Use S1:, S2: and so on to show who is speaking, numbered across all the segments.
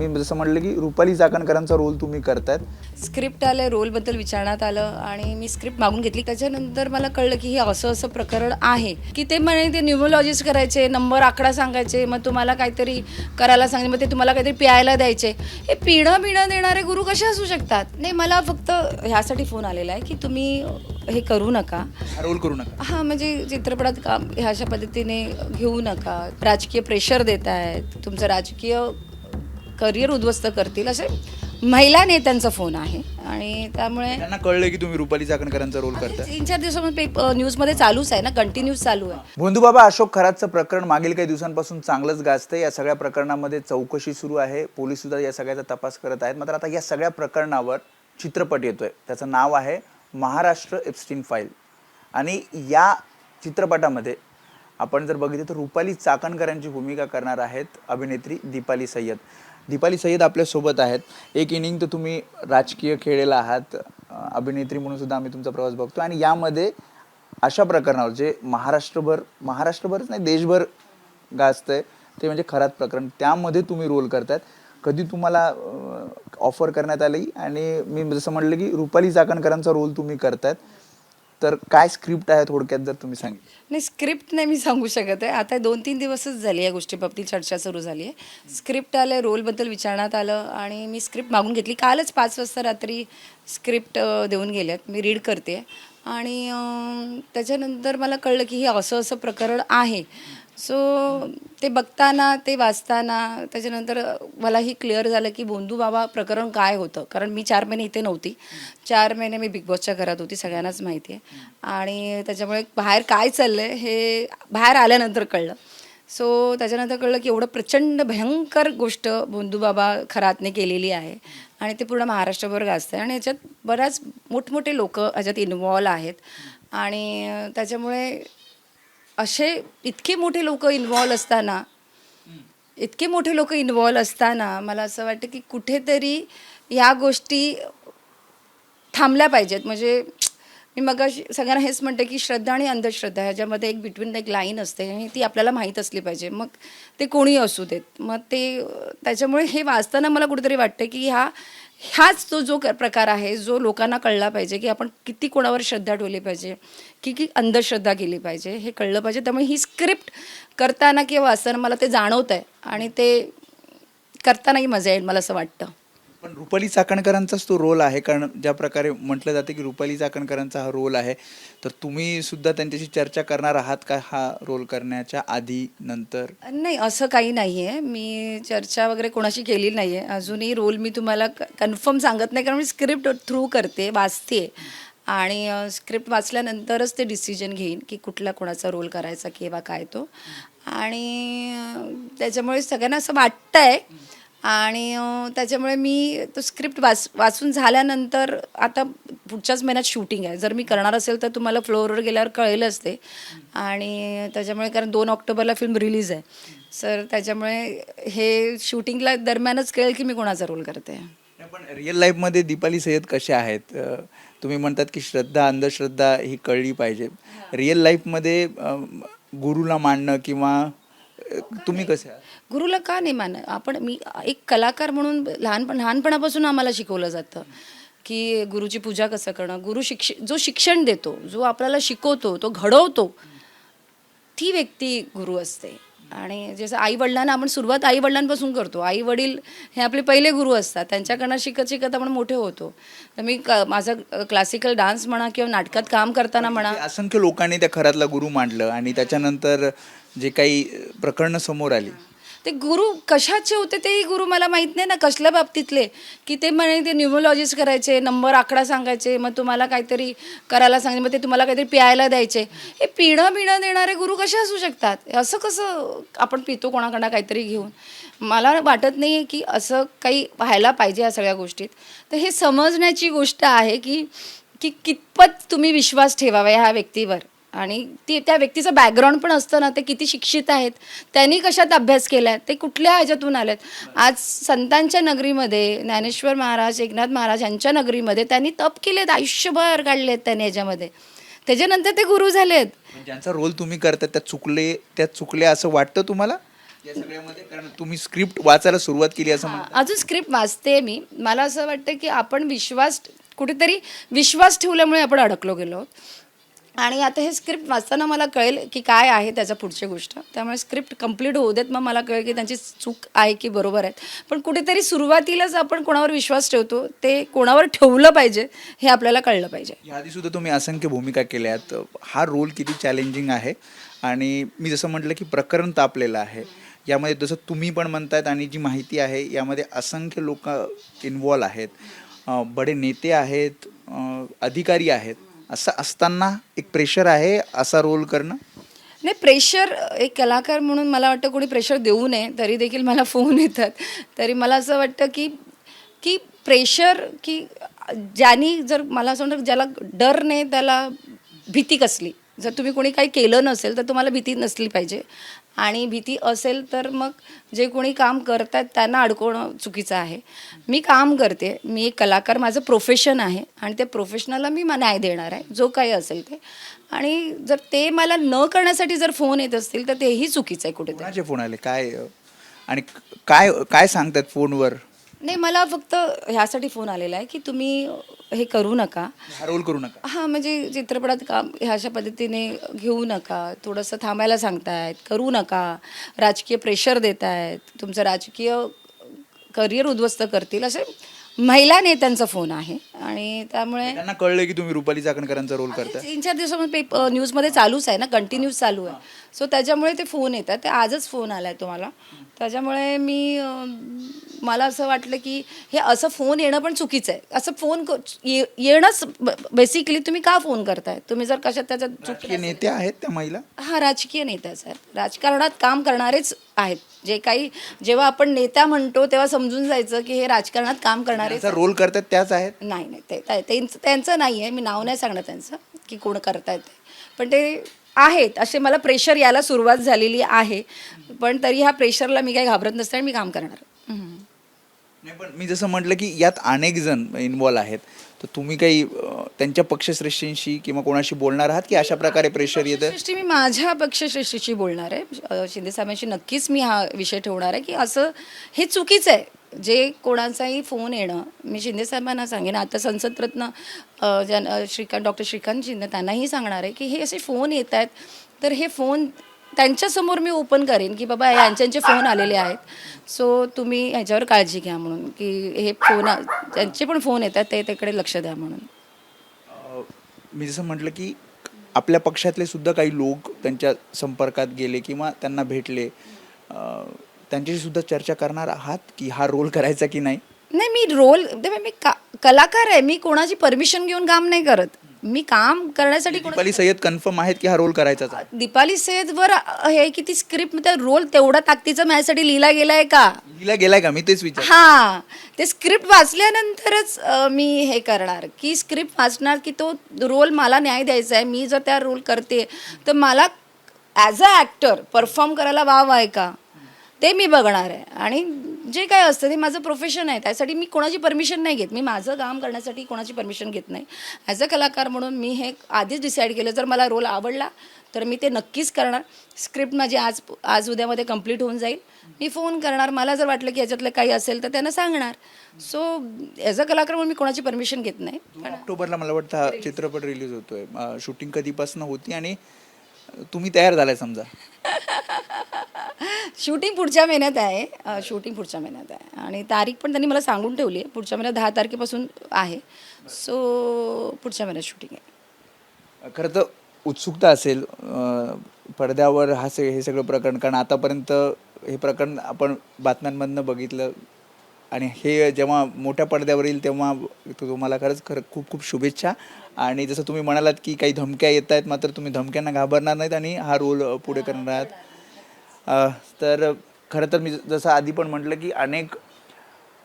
S1: मी जसं म्हटलं की रुपाली चाकणकरांचा रोल तुम्ही करतायत.
S2: स्क्रिप्ट आलं, रोलबद्दल विचारण्यात आलं आणि मी स्क्रिप्ट मागून घेतली. त्याच्यानंतर मला कळलं की हे असं प्रकरण आहे की ते म्हणे ते न्यूमरोलॉजिस्ट करायचे, नंबर आकडा सांगायचे, मग तुम्हाला काहीतरी करायला सांगायचे, मग ते तुम्हाला काहीतरी प्यायला द्यायचे. हे पिणं देणारे गुरु कसे असू शकतात? नाही, मला फक्त ह्यासाठी फोन आलेला आहे की तुम्ही हे करू नका,
S1: रोल करू नका.
S2: हां, म्हणजे चित्रपटात काम ह्या अशा पद्धतीने घेऊ नका, राजकीय प्रेशर देत आहेत, तुमचं राजकीय करिअर उद्ध्वस्त करतील, असे महिला नेत्यांचा फोन आहे. आणि त्यामुळे
S1: त्यांना कळलं की तुम्ही रुपाली चाकणकरांचा रोल करताय.
S2: 3-4 दिवसामध्ये न्यूजमध्ये चालूच आहे ना, कंटिन्यूस चालू आहे.
S1: भोंदूबाबा अशोक खरातचं प्रकरण मागील काही दिवसांपासून चांगलंच गाजतंय. या सगळ्या प्रकरणामध्ये चौकशी सुरू आहे, पोलीस सुद्धा या सगळ्याचा तपास करत आहेत. मात्र आता या सगळ्या प्रकरणावर चित्रपट येतोय, त्याचं नाव आहे महाराष्ट्र एप्स्टीन फाईल. आणि या चित्रपटामध्ये आपण जर बघितलं तर रुपाली चाकणकरांची भूमिका करणार आहेत अभिनेत्री दीपाली सय्यद. दीपाली सय्यद आपल्यासोबत आहेत. एक इनिंग तर तुम्ही राजकीय खेळलेला आहात, अभिनेत्री म्हणून सुद्धा आम्ही तुमचा प्रवास बघतो. आणि यामध्ये अशा प्रकरणावर जे महाराष्ट्रभरच नाही देशभर गाजतंय ते म्हणजे खरात प्रकरण, त्यामध्ये तुम्ही रोल करतायत. कधी तुम्हाला ऑफर करण्यात आली? आणि मी जसं म्हटलं की रुपाली चाकणकरांचा रोल तुम्ही करतायत, तर काय स्क्रिप्ट आहे थोडक्यात जर तुम्ही सांगितलं?
S2: नाही, स्क्रिप्ट नाही मी सांगू शकत आहे. आता 2-3 दिवसच झाली या गोष्टीबाबतीत चर्चा सुरू झाली आहे. स्क्रिप्ट आलं, रोलबद्दल विचारण्यात आलं आणि मी स्क्रिप्ट मागून घेतली. कालच 5 वाजता रात्री स्क्रिप्ट देऊन गेल्यात, मी रीड करते. आणि त्याच्यानंतर मला कळलं की हे असं प्रकरण आहे. सो ते बघताना, ते वाचताना त्याच्यानंतर मलाही क्लिअर झालं की भोंदूबाबा प्रकरण काय होतं. कारण मी 4 महिने इथे नव्हती, 4 महिने मी बिग बॉसच्या घरात होती, सगळ्यांनाच माहिती आहे. आणि त्याच्यामुळे बाहेर काय चाललं आहे हे बाहेर आल्यानंतर कळलं. सो त्याच्यानंतर कळलं की एवढं प्रचंड भयंकर गोष्ट भोंदूबाबा खरातने केलेली आहे आणि ते पूर्ण महाराष्ट्रभर गाजतं आहे. आणि याच्यात बऱ्याच मोठमोठे लोक ह्याच्यात इन्वॉल्व आहेत. आणि त्याच्यामुळे असे इतके मोठे लोक इन्वॉल्व असताना मला असं वाटतं की कुठेतरी ह्या गोष्टी थांबल्या पाहिजेत. म्हणजे मी मगाशी सगळ्यांना हेच म्हणते की श्रद्धा आणि अंधश्रद्धा ह्याच्यामध्ये एक बिटवीन एक लाईन असते आणि ती आपल्याला माहीत असली पाहिजे, मग ते कोणी असू देत. मग ते त्याच्यामुळे हे वाचताना मला कुठेतरी वाटतं की हाच जो प्रकार आहे जो लोकांना कळला पाहिजे की आपण किती कोणावर श्रद्धा ठेवली पाहिजे, की अंधश्रद्धा केली पाहिजे, हे कळलं पाहिजे. त्यामुळे ही स्क्रिप्ट करताना किंवा वाचताना मला ते जाणवतं आहे आणि ते करतानाही मजा येईल मला असं वाटतं.
S1: पण रुपाली चाकणकरांचाच तो रोल आहे, कारण ज्या प्रकारे म्हटलं जाते की रुपाली चाकणकरांचा हा रोल आहे, तर तुम्ही सुद्धा त्यांच्याशी चर्चा करणार आहात का हा रोल करण्याच्या आधी नंतर?
S2: नाही, असं काही नाही आहे. मी चर्चा वगैरे कोणाशी केली नाही आहे अजूनही. रोल मी तुम्हाला कन्फर्म सांगत नाही, कारण मी स्क्रिप्ट थ्रू करते, वाचते आणि स्क्रिप्ट वाचल्यानंतरच ते डिसिजन घेईन की कुठला कोणाचा रोल करायचा किंवा काय तो. आणि त्याच्यामुळे सगळ्यांना असं वाटतं आहे. आणि त्याच्यामुळे मी तो स्क्रिप्ट वाचून झाल्यानंतर आता पुढच्याच महिन्यात शूटिंग आहे. जर मी करणार असेल तर तुम्हाला फ्लोअरवर गेल्यावर कळेलच ते. आणि त्याच्यामुळे कारण 2 ऑक्टोबरला फिल्म रिलीज आहे, सर त्याच्यामुळे हे शूटिंगला दरम्यानच कळेल की मी कोणाचा रोल करते.
S1: पण रिअल लाईफमध्ये दीपाली सय्यद कशा आहेत? तुम्ही म्हणतात की श्रद्धा अंधश्रद्धा ही कळली पाहिजे. रिअल लाईफमध्ये गुरुला मानणं किंवा तुम्ही कसे आहात?
S2: गुरुला का नाही आपण मी एक कलाकार म्हणून लहानपणापासून आम्हाला शिकवलं जातं की गुरुची पूजा कसं करणं. गुरु जो शिक्षण देतो, जो आपल्याला शिकवतो, तो घडवतो, ती व्यक्ती गुरु असते. आणि जसं आईवडिलांना आपण सुरुवात आईवडिलांपासून करतो. आईवडील हे आपले पहिले गुरु असतात, त्यांच्याकडनं शिकत आपण मोठे होतो. तर मी माझा क्लासिकल डान्स म्हणा किंवा नाटकात काम करताना म्हणा,
S1: असंख्य लोकांनी त्या खरातला गुरु मांडलं आणि त्याच्यानंतर जे काही प्रकरणं समोर आली,
S2: ते गुरु कशाचे होते तेही गुरु मला माहीत नाही ना, कसल्या बाबतीतले. की ते म्हणे ते न्यूमरोलॉजिस्ट करायचे, नंबर आकडा सांगायचे, मग तुम्हाला काहीतरी करायला सांगायचे, मग ते तुम्हाला काहीतरी प्यायला द्यायचे. हे पिणं देणारे गुरु कसे असू शकतात? असं कसं आपण पितो कोणाकडनं काहीतरी घेऊन? मला वाटत नाही आहे की असं काही व्हायला पाहिजे या सगळ्या गोष्टीत. तर हे समजण्याची गोष्ट आहे की कितपत तुम्ही विश्वास ठेवावा ह्या व्यक्तीवर. आणि त्या व्यक्तीचं बॅकग्राऊंड पण असतं ना, ते किती शिक्षित आहेत, त्यांनी कशात अभ्यास केला आहे, ते कुठल्या ह्याच्यातून आलेत. आज संतांच्या नगरीमध्ये ज्ञानेश्वर महाराज, एकनाथ महाराज यांच्या नगरीमध्ये त्यांनी तप केलेत, आयुष्यभर काढलेत त्यांनी ह्याच्यामध्ये. त्याच्यानंतर ते गुरु झालेत.
S1: ज्यांचा रोल तुम्ही करता त्या चुकले असं वाटतं तुम्हाला? या सगळ्यामध्ये? कारण तुम्ही स्क्रिप्ट वाचायला सुरुवात केली असं म्हणता.
S2: अजून स्क्रिप्ट वाचते मी. मला असं वाटतं की आपण कुठेतरी विश्वास ठेवल्यामुळे आपण अडकलो गेलो आहोत. आणि आता हे स्क्रिप्ट वाचताना मला कळेल की काय आहे त्याच्या पुढची गोष्ट. त्यामुळे स्क्रिप्ट कंप्लीट होऊ देत, मग मला कळेल की त्यांची चूक आहे की बरोबर आहेत. पण कुठेतरी सुरुवातीलाच आपण कोणावर विश्वास ठेवतो, ते कोणावर ठेवलं पाहिजे हे आपल्याला कळलं पाहिजे.
S1: याआधी सुद्धा तुम्ही असंख्य भूमिका केल्या आहेत. हा रोल किती चॅलेंजिंग आहे आणि मी जसं म्हटलं की प्रकरण तापलेलं आहे. यामध्ये जसं तुम्ही पण म्हणतायत आणि जी माहिती आहे यामध्ये असंख्य लोक इन्वॉल्व आहेत, बडे नेते आहेत, अधिकारी आहेत. असं असताना एक प्रेशर आहे असा रोल करणं.
S2: नाही, प्रेशर एक कलाकार म्हणून मला वाटतं कोणी प्रेशर देऊ नये. तरी देखील मला फोन येतात. तरी मला असं वाटतं की की प्रेशर की ज्यांनी जर मला असं वाटतं ज्याला डर नाही त्याला भीती कसली. जर तुम्ही कोणी काही केलं नसेल तर तुम्हाला भीती नसली पाहिजे. आणि भीती असेल तर मग जे कोणी काम करतात त्यांना अडकवणं चुकीचं आहे. मी काम करते, मी एक कलाकार, माझं प्रोफेशन आहे आणि त्या प्रोफेशनला मी न्याय देणार आहे जो काही असेल ते. आणि जर ते मला न करण्यासाठी जर फोन येत असतील तर तेही चुकीचं आहे कुठेतरी.
S1: कोणाचे फोन आले काय आणि काय काय सांगतात फोनवर?
S2: नाही, मला फक्त ह्यासाठी फोन आलेला आहे की तुम्ही हे करू नका,
S1: हा रोल करू नका.
S2: हां, म्हणजे चित्रपटात काम ह्या अशा पद्धतीने घेऊ नका, थोडंसं थांबायला सांगतायत, करू नका, राजकीय प्रेशर देत आहेत, तुमचं राजकीय करिअर उद्ध्वस्त करतील, असे महिला नेत्यांचा फोन आहे. आणि त्यामुळे
S1: त्यांना कळलं की तुम्ही रुपाली चाकणकरांचा रोल करताय.
S2: 3-4 दिवसामध्ये न्यूजमध्ये चालूच आहे ना, कंटिन्यूस चालू आहे. सो त्याच्यामुळे ते फोन येतात. ते आजच फोन आला आहे तुम्हाला. त्याच्यामुळे मला असं वाटलं की हे असं फोन येणं पण चुकीचं आहे. असं फोन येणंच बेसिकली तुम्ही का फोन करताय? तुम्ही जर कशात त्याच्यात
S1: राजकीय नेते आहेत त्या महिला?
S2: हा, राजकीय नेत्याच आहेत, राजकारणात काम करणारेच आहेत. जे काही जेव्हा आपण नेत्या म्हणतो तेव्हा समजून जायचं की हे राजकारणात काम करणारे
S1: रोल करतात त्याच आहेत.
S2: नाही त्यांचं नाही आहे. मी नाव नाही सांगणार त्यांचं की कोण करतायत ते, पण ते आहेत. असे मला प्रेशर यायला सुरुवात झालेली आहे. पण तरी ह्या प्रेशरला मी काही घाबरत नसते आणि मी काम करणार.
S1: नाही, पण मी जसं म्हटलं की यात अनेक जण इन्वॉल्व आहेत, तर तुम्ही काही त्यांच्या पक्षश्रेष्ठींशी किंवा कोणाशी बोलणार आहात की अशा प्रकारे प्रेशर येतं?
S2: मी माझ्या पक्षश्रेष्ठीशी बोलणार आहे. शिंदे साहेबांशी नक्कीच मी हा विषय ठेवणार आहे की असं हे चुकीचं आहे. जे कोणाचाही फोन येणं, मी शिंदे साहेबांना सांगेन, आता संसदरत्न डॉक्टर श्रीकांत शिंदे त्यांनाही सांगणार आहे की हे असे फोन येत आहेत तर हे फोन त्यांच्यासमोर मी ओपन करेन की बाबा यांचे फोन आलेले आहेत, सो तुम्ही ह्याच्यावर काळजी घ्या म्हणून, की हे फोन त्यांचे पण फोन येतात ते तिकडे लक्ष द्या म्हणून.
S1: मी जसं म्हटलं की आपल्या पक्षातले सुद्धा काही लोक त्यांच्या संपर्कात गेले किंवा त्यांना भेटले, त्यांच्याशी सुद्धा चर्चा करणार आहात की हा रोल करायचा की नाही?
S2: नाही, मी कलाकार आहे. मी कोणाची परमिशन घेऊन काम नाही करत. मी काम करण्यासाठी
S1: दीपाली सय्यद कन्फर्म आहेत की हा रोल करायचाच आहे?
S2: दीपाली सय्यदवर हे की ती स्क्रिप्ट मध्ये रोल तेवढा ताकदीचा माझ्यासाठी लिहिला गेलाय का?
S1: लिहिला गेलाय का? मी तेच विचार.
S2: हां, ते स्क्रिप्ट वाचल्यानंतरच मी हे करणार की स्क्रिप्ट वाचणार की तो रोल मला न्याय द्यायचा आहे. मी जर त्या रोल करते तर मला ॲज अ ॲक्टर परफॉर्म करायला वाव आहे का ते मी बघणार आहे. आणि जे काय असतं ते माझं प्रोफेशन आहे, त्यासाठी मी कोणाची परमिशन नाही घेत. मी माझं काम करण्यासाठी कोणाची परमिशन घेत नाही. ॲज अ कलाकार म्हणून मी हे आधीच डिसाईड केलं, जर मला रोल आवडला तर मी ते नक्कीच करणार. स्क्रिप्ट माझी आज उद्यामध्ये कंप्लीट होऊन जाईल. मी फोन करणार, मला जर वाटलं की याच्यातलं काही असेल तर त्यांना सांगणार. सो ॲज अ कलाकार म्हणून मी कोणाची परमिशन घेत नाही.
S1: 2 ऑक्टोबरला मला वाटतं हा चित्रपट रिलीज होतोय. शूटिंग कधीपासून होती आणि तुम्ही तयार झालाय समजा?
S2: शूटिंग पुढच्या महिन्यात आहे. आणि तारीख पण त्यांनी मला सांगून ठेवली आहे. पुढच्या महिन्यात 10 तारखेपासून आहे. सो पुढच्या महिन्यात शूटिंग आहे.
S1: खरं तर उत्सुकता असेल पडद्यावर हे सगळं प्रकरण, कारण आतापर्यंत हे प्रकरण आपण बातम्यांमधनं बघितलं आणि हे जेव्हा मोठ्या पडद्यावर येईल तेव्हा तुम्हाला खरंच खूप खूप शुभेच्छा. आणि जसं तुम्ही म्हणालात की काही धमक्या येत आहेत, मात्र तुम्ही धमक्यांना घाबरणार नाहीत आणि हा रोल पुढे करणार आहात. तर खरं तर मी जसं आधी पण म्हटलं की अनेक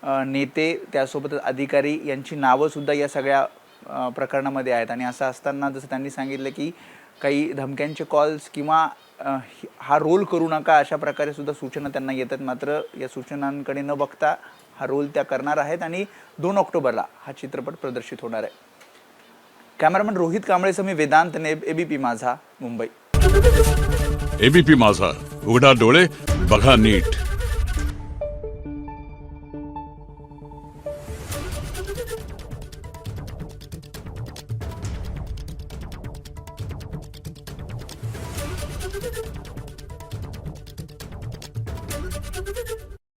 S1: नेते त्यासोबतच अधिकारी यांची नावंसुद्धा या सगळ्या प्रकरणामध्ये आहेत. आणि असं असताना जसं त्यांनी सांगितलं की काही धमक्यांचे कॉल्स किंवा हा रोल करू नका अशा प्रकारे सुद्धा सूचना त्यांना येतात, मात्र या सूचनांकडे न बघता हा रोल त्या करणार आहेत. आणि 2 ऑक्टोबरला हा चित्रपट प्रदर्शित होणार आहे. कॅमेरामॅन रोहित कांबळेसह मी वेदांत नेब, एबीपी माझा, मुंबई.
S3: एबीपी माझा, उघडा डोळे बघा नीट.